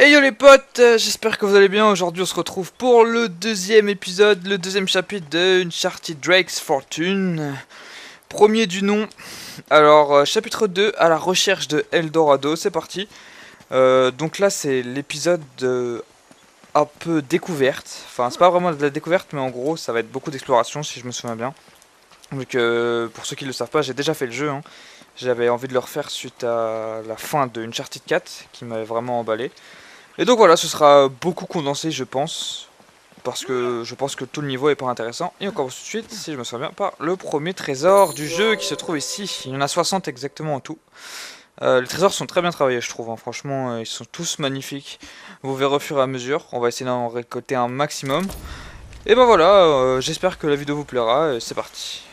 Hey yo les potes, j'espère que vous allez bien. Aujourd'hui on se retrouve pour le deuxième épisode, le deuxième chapitre de Uncharted Drake's Fortune. Premier du nom. Alors chapitre 2, à la recherche de Eldorado, c'est parti. Donc là c'est l'épisode un peu découverte. Enfin c'est pas vraiment de la découverte mais en gros ça va être beaucoup d'exploration si je me souviens bien. Vu que pour ceux qui ne le savent pas, j'ai déjà fait le jeu. J'avais envie de le refaire suite à la fin de Uncharted 4 qui m'avait vraiment emballé. Et donc voilà, ce sera beaucoup condensé je pense, parce que je pense que tout le niveau est pas intéressant. Et on commence tout de suite, si je me souviens bien, par le premier trésor du jeu qui se trouve ici. Il y en a 60 exactement en tout. Les trésors sont très bien travaillés je trouve, franchement ils sont tous magnifiques. Vous verrez au fur et à mesure, on va essayer d'en récolter un maximum. Et ben voilà, j'espère que la vidéo vous plaira, c'est parti.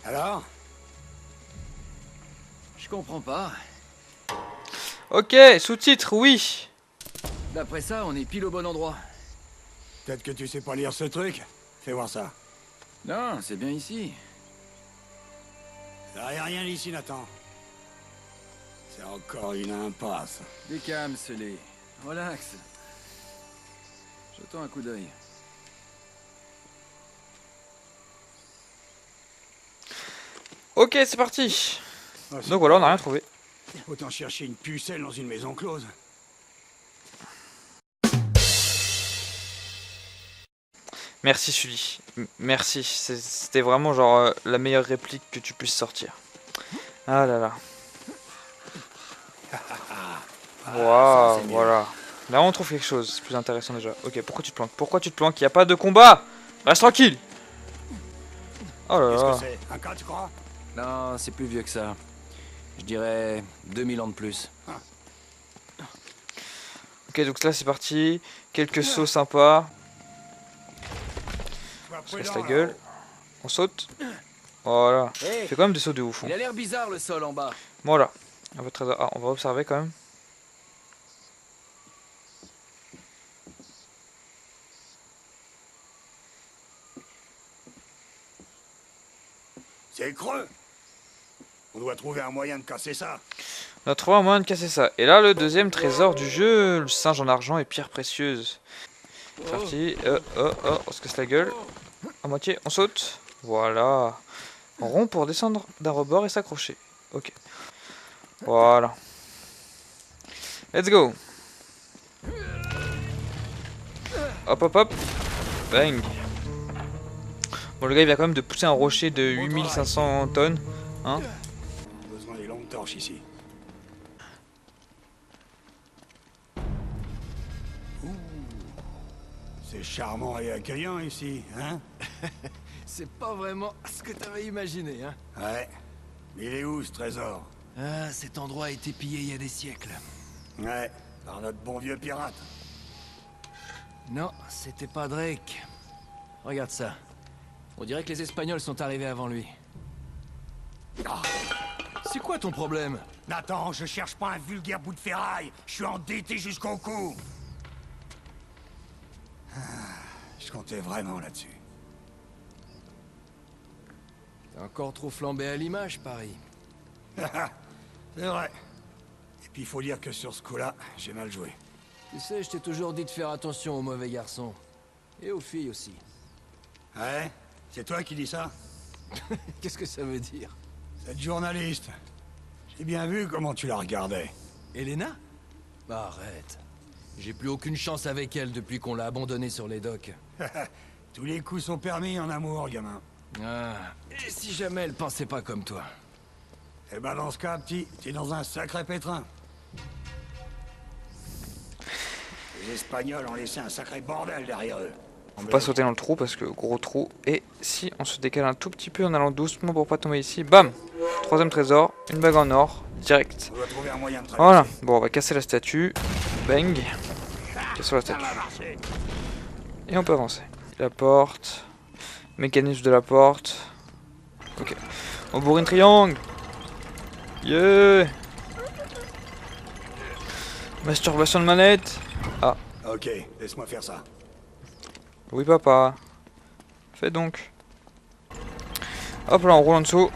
Alors? Je comprends pas. Ok, sous-titres, oui. D'après ça, on est pile au bon endroit. Peut-être que tu sais pas lire ce truc. Fais voir ça. Non, c'est bien ici. Ça y a rien ici, Nathan. C'est encore une impasse. Décamse-les. Relax. Jetons un coup d'œil. Ok, c'est parti. Ah, c'est Donc voilà, on n'a rien trouvé. Autant chercher une pucelle dans une maison close. Merci Sully, merci, c'était vraiment genre la meilleure réplique que tu puisses sortir. Ah là là. Waouh, voilà. Là on trouve quelque chose, c'est plus intéressant déjà. Ok, pourquoi tu te planques? Pourquoi tu te planques? Il n'y a pas de combat. Reste tranquille. Oh là Qu'est-ce là. que c'est? Un cas, tu crois? Non, c'est plus vieux que ça. Je dirais 2000 ans de plus. Ok, donc là c'est parti. Quelques sauts sympas. On se casse la gueule. On saute. Voilà. Hey, Fait quand même des sauts de ouf. il a l'air bizarre le sol en bas. Voilà. On va, on va observer quand même. C'est creux. On doit trouver un moyen de casser ça. On a trouvé un moyen de casser ça. Et là, le deuxième trésor du jeu, le singe en argent et pierres précieuses. C'est parti. On se casse la gueule. À moitié, on saute. Voilà. En rond pour descendre d'un rebord et s'accrocher. Ok. Voilà. Let's go. Hop, hop, hop. Bang. Bon, le gars, il vient quand même de pousser un rocher de 8500 tonnes. Hein. On a besoin des longues torches ici. Ouh. C'est charmant et accueillant ici, hein? C'est pas vraiment ce que t'avais imaginé, hein. Ouais. Mais il est où ce trésor? Ah, cet endroit a été pillé il y a des siècles. Ouais, par notre bon vieux pirate. Non, c'était pas Drake. Regarde ça. On dirait que les Espagnols sont arrivés avant lui. Ah. C'est quoi ton problème? Nathan, je cherche pas un vulgaire bout de ferraille. Je suis endetté jusqu'au cou. Ah, je comptais vraiment là-dessus. T'es encore trop flambé à l'image, Paris. C'est vrai. Et puis il faut dire que sur ce coup-là, j'ai mal joué. Tu sais, je t'ai toujours dit de faire attention aux mauvais garçons. Et aux filles aussi. Ouais? C'est toi qui dis ça? Qu'est-ce que ça veut dire? Cette journaliste. J'ai bien vu comment tu la regardais. Elena? Bah arrête. J'ai plus aucune chance avec elle depuis qu'on l'a abandonnée sur les docks. Tous les coups sont permis en amour, gamin. Ah, et si jamais elle pensait pas comme toi? Eh ben dans ce cas, petit, t'es dans un sacré pétrin. Les Espagnols ont laissé un sacré bordel derrière eux. On peut pas sauter dans le trou parce que gros trou. Et si on se décale un tout petit peu en allant doucement pour pas tomber ici. Bam! Troisième trésor, une bague en or, direct. On doit trouver un moyen de traverser. Voilà. Bon, on va casser la statue. Bang. Cassons la statue. Et on peut avancer. La porte. Mécanisme de la porte. Ok. On bourrine triangle. Yeah. Masturbation de manette. Ah. Ok, laisse-moi faire ça. Oui papa. Fais donc. Hop là, on roule en dessous.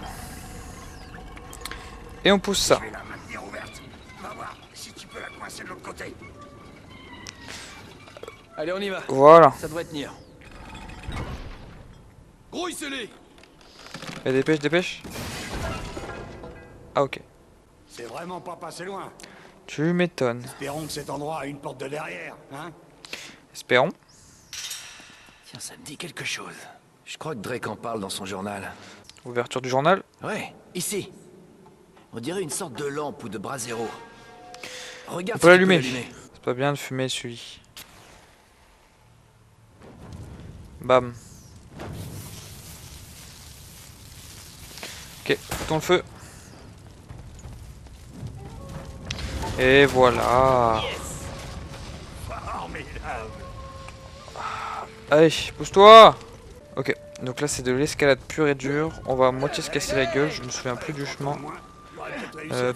Et on pousse ça. Je vais la maintenir ouverte. Va voir si tu peux la coincer de l'autre côté. Allez, on y va. Voilà. Ça devrait tenir. Grouille-les. Et dépêche, dépêche. Ah ok. C'est vraiment pas passé loin. Tu m'étonnes. Espérons que cet endroit a une porte de derrière, hein? Espérons. Tiens, ça me dit quelque chose. Je crois que Drake en parle dans son journal. Ouverture du journal. Ouais, ici. On dirait une sorte de lampe ou de brasero. On Regarde peut si tu peux l'allumer. C'est pas bien de fumer celui. Bam. Ok, foutons le feu. Et voilà. Formidable. Allez, pousse-toi. Ok, donc là c'est de l'escalade pure et dure. On va à moitié se casser la gueule, je me souviens plus du chemin.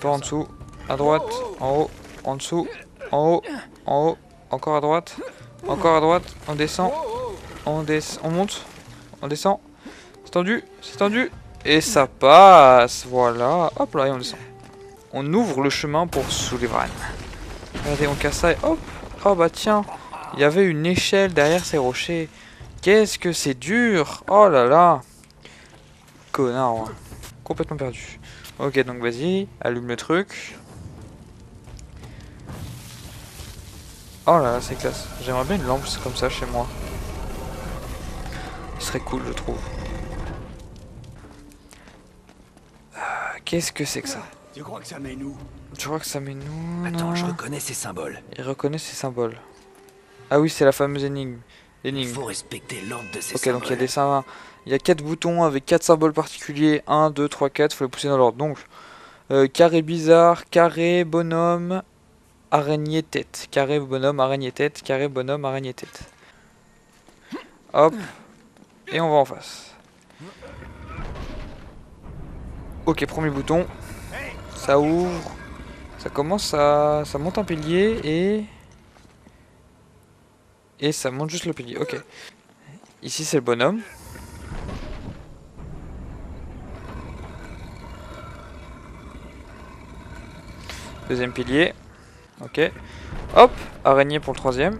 Par en dessous, à droite, en haut, en dessous, en haut, en haut, encore à droite, on descend, on monte, on descend. C'est tendu, et ça passe, voilà. Hop là, et on descend. On ouvre le chemin pour Sullivan. Regardez, on casse ça et hop. Oh bah tiens, il y avait une échelle derrière ces rochers. Qu'est-ce que c'est dur. Oh là là. Connard, hein. Complètement perdu. Ok, donc vas-y, allume le truc. Oh là là, c'est classe. J'aimerais bien une lampe comme ça chez moi. Ce serait cool, je trouve. Qu'est-ce que c'est que ça? Tu crois que ça mène où? Tu crois que ça met nous? Attends, Non. je reconnais ces symboles. Il reconnaît ces symboles. Ah oui, c'est la fameuse énigme. Il faut respecter l'ordre de ces Ok, symboles. donc il y a des symboles. Il y a 4 boutons avec 4 symboles particuliers. 1, 2, 3, 4. Faut les pousser dans l'ordre. Donc, carré bizarre, carré, bonhomme, araignée, tête. Carré, bonhomme, araignée, tête. Carré, bonhomme, araignée, tête. Hop. Et on va en face. Ok, premier bouton. Ça ouvre. Ça commence à... Ça monte un pilier et ça monte juste le pilier. Ok. Ici, c'est le bonhomme. Deuxième pilier. Ok. Hop. Araignée pour le troisième.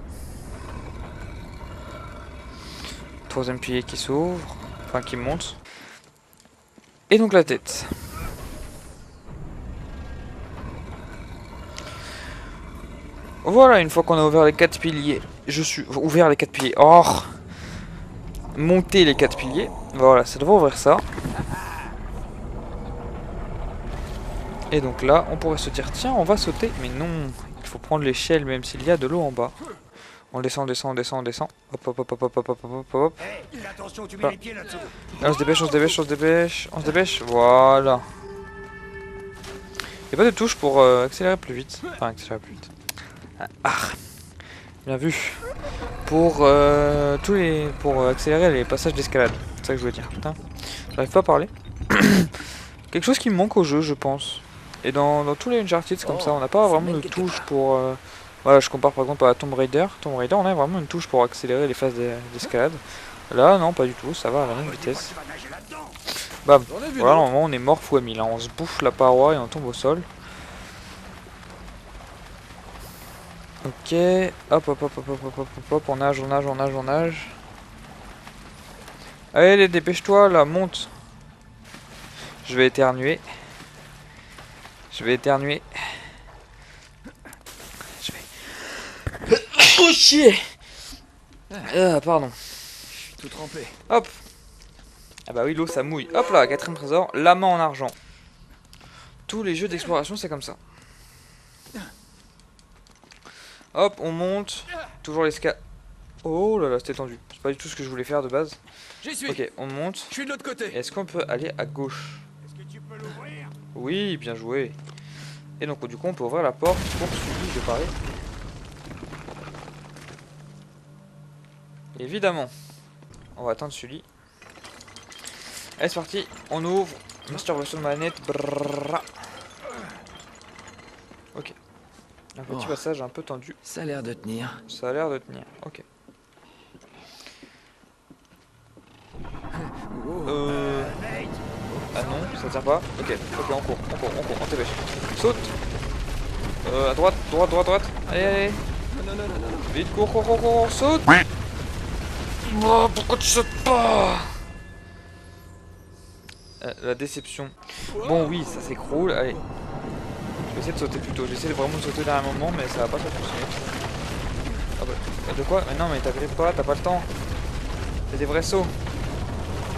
Troisième pilier qui s'ouvre. Enfin, qui monte. Et donc la tête. Voilà, une fois qu'on a ouvert les 4 piliers. Je suis... Ouvert les 4 piliers. Oh, monter les 4 piliers. Voilà, ça devrait ouvrir ça. Et donc là, on pourrait se dire, tiens, on va sauter. Mais non, il faut prendre l'échelle, même s'il y a de l'eau en bas. On descend, on descend, on descend, on descend. Hop, hop, hop, hop, hop, hop, hop, hop, hop. Hey, attention, tu mets les pieds là-dessous. Là, on se dépêche, on se dépêche, on se dépêche. On se dépêche, voilà. Il n'y a pas de touche pour accélérer plus vite. Enfin, accélérer plus vite. Ah, bien vu. Pour pour accélérer les passages d'escalade. C'est ça que je voulais dire. Putain, j'arrive pas à parler. Quelque chose qui me manque au jeu, je pense. Et dans tous les Uncharted, c'est comme ça. On n'a pas vraiment de touche pour... Voilà, je compare par exemple à Tomb Raider. Tomb Raider, on a vraiment une touche pour accélérer les phases d'escalade. Là, non, pas du tout. Ça va à la même vitesse. Bam. Voilà, normalement, on est mort fois 1000. Hein. On se bouffe la paroi et on tombe au sol. Ok, hop, hop, hop, hop, hop, hop, hop, hop, on nage, on nage, on nage, on nage. Allez, dépêche-toi, là, monte. Je vais éternuer. Je vais éternuer. Je vais... Oh, chier. Ah, pardon. Je suis tout trempé. Hop. Ah bah oui, l'eau, ça mouille. Hop là, quatrième trésor, la main en argent. Tous les jeux d'exploration, c'est comme ça. Hop, on monte. Toujours l'escalade. Oh là là, c'était tendu. C'est pas du tout ce que je voulais faire de base. J'y suis. Ok, on monte. Je suis de l'autre côté. Est-ce qu'on peut aller à gauche? Est-ce que tu peux l'ouvrir? Oui, bien joué. Et donc du coup, on peut ouvrir la porte pour celui je parlais. Évidemment. On va attendre celui. Allez, c'est parti. On ouvre. Masturbation de manette. Brrrra. Ok. Un petit Oh. passage un peu tendu. Ça a l'air de tenir. Ça a l'air de tenir. Ok. Oh. Nate, ça tire pas. Ok, on court, on TP. Saute. À droite, droite. Allez. Non. Vite, cours, saute. Oh, pourquoi tu sautes pas? La déception. Bon, oui, ça s'écroule. Allez. Je vais essayer de sauter plus tôt. J'essaie vraiment de sauter derrière un moment, mais ça va pas fonctionner. Ah bah, de quoi? Mais non, mais t'agrippes pas, t'as pas le temps. Fais des vrais sauts.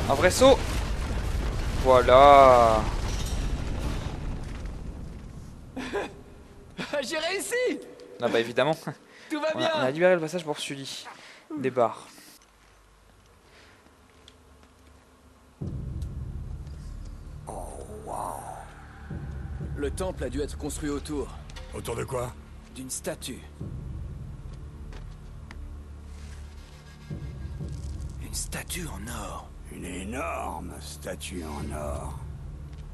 Un vrai saut. Voilà. J'ai réussi. Ah bah évidemment. Tout va On bien. a libéré le passage pour Sully. Des barres. Le temple a dû être construit autour Autour de quoi? d'une statue. Une statue en or. Une énorme statue en or.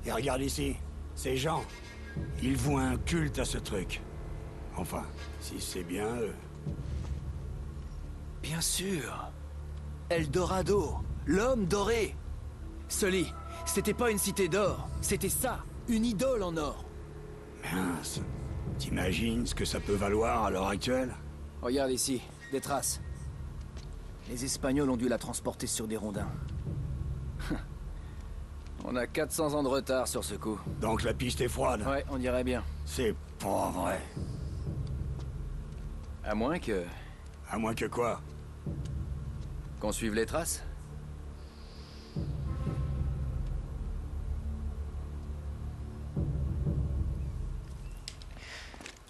Et regarde ici, ces gens, ils vouent un culte à ce truc. Enfin, si c'est bien eux. Bien sûr. Eldorado, l'homme doré. Sully, c'était pas une cité d'or, c'était ça, une idole en or. Mince. T'imagines ce que ça peut valoir à l'heure actuelle? Regarde ici, des traces. Les Espagnols ont dû la transporter sur des rondins. On a 400 ans de retard sur ce coup. Donc la piste est froide. Ouais, on dirait bien. C'est pas vrai. À moins que... À moins que quoi? qu'on suive les traces.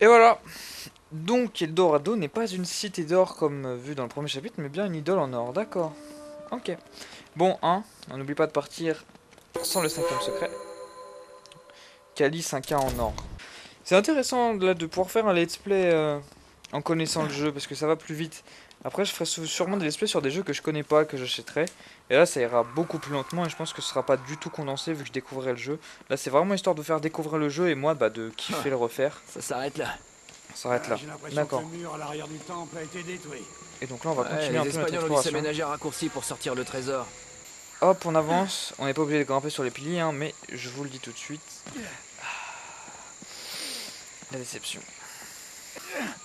Et voilà. Donc Eldorado n'est pas une cité d'or comme vu dans le premier chapitre, mais bien une idole en or. D'accord. Ok. Bon, on n'oublie pas de partir sans le 5e secret. Cali 5K en or. C'est intéressant là de pouvoir faire un let's play en connaissant le jeu, parce que ça va plus vite. Après je ferai sûrement des let's play sur des jeux que je connais pas, que j'achèterai. Et là ça ira beaucoup plus lentement et je pense que ce sera pas du tout condensé vu que je découvrirai le jeu. Là c'est vraiment histoire de faire découvrir le jeu et moi de kiffer le refaire. Ça s'arrête là. Ça s'arrête là. J'ai l'impression D'accord. que le mur à l'arrière du temple a été détruit. Et donc là on va continuer Les un peu notre Espagnols ont dû exploration. s'aménager un raccourci pour sortir le trésor. Hop, on avance. On n'est pas obligé de grimper sur les piliers, hein, mais je vous le dis tout de suite. La déception.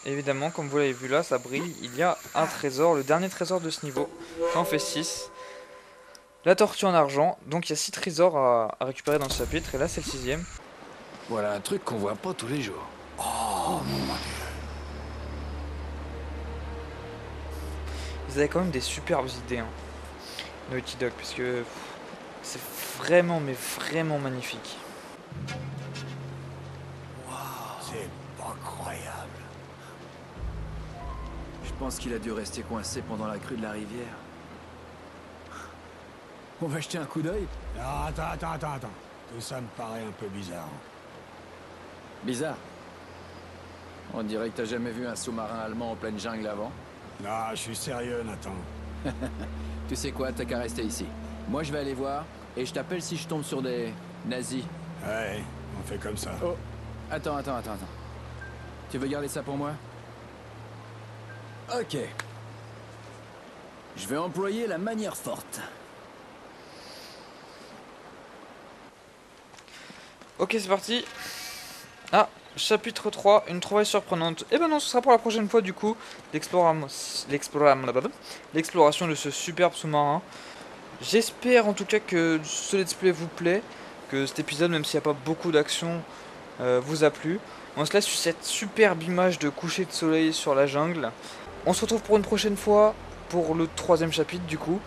Évidemment, comme vous l'avez vu là, ça brille. Il y a un trésor, le dernier trésor de ce niveau. Ça en fait 6. La tortue en argent. Donc il y a 6 trésors à récupérer dans ce chapitre. Et là, c'est le 6e. Voilà un truc qu'on voit pas tous les jours. Vous avez quand même des superbes idées, hein, Naughty Dog, parce que c'est vraiment, mais vraiment magnifique. C'est pas croyable. Je pense qu'il a dû rester coincé pendant la crue de la rivière. On va jeter un coup d'œil? Non, attends. Tout ça me paraît un peu bizarre. Bizarre. On dirait que t'as jamais vu un sous-marin allemand en pleine jungle avant. Non, je suis sérieux, Nathan. Tu sais quoi, t'as qu'à rester ici. Moi je vais aller voir, et je t'appelle si je tombe sur des nazis. Ouais, on fait comme ça. Oh, attends. Tu veux garder ça pour moi? Ok. Je vais employer la manière forte. Ok, c'est parti. Ah, chapitre 3, une trouvaille surprenante. Eh ben non, ce sera pour la prochaine fois du coup. L'exploration de ce superbe sous-marin. J'espère en tout cas que ce let's play vous plaît. Que cet épisode, même s'il n'y a pas beaucoup d'action, vous a plu. On se laisse sur cette superbe image de coucher de soleil sur la jungle. On se retrouve pour une prochaine fois pour le 3e chapitre du coup.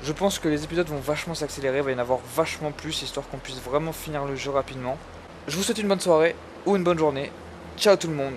Je pense que les épisodes vont vachement s'accélérer, il va y en avoir vachement plus, histoire qu'on puisse vraiment finir le jeu rapidement. Je vous souhaite une bonne soirée ou une bonne journée. Ciao tout le monde.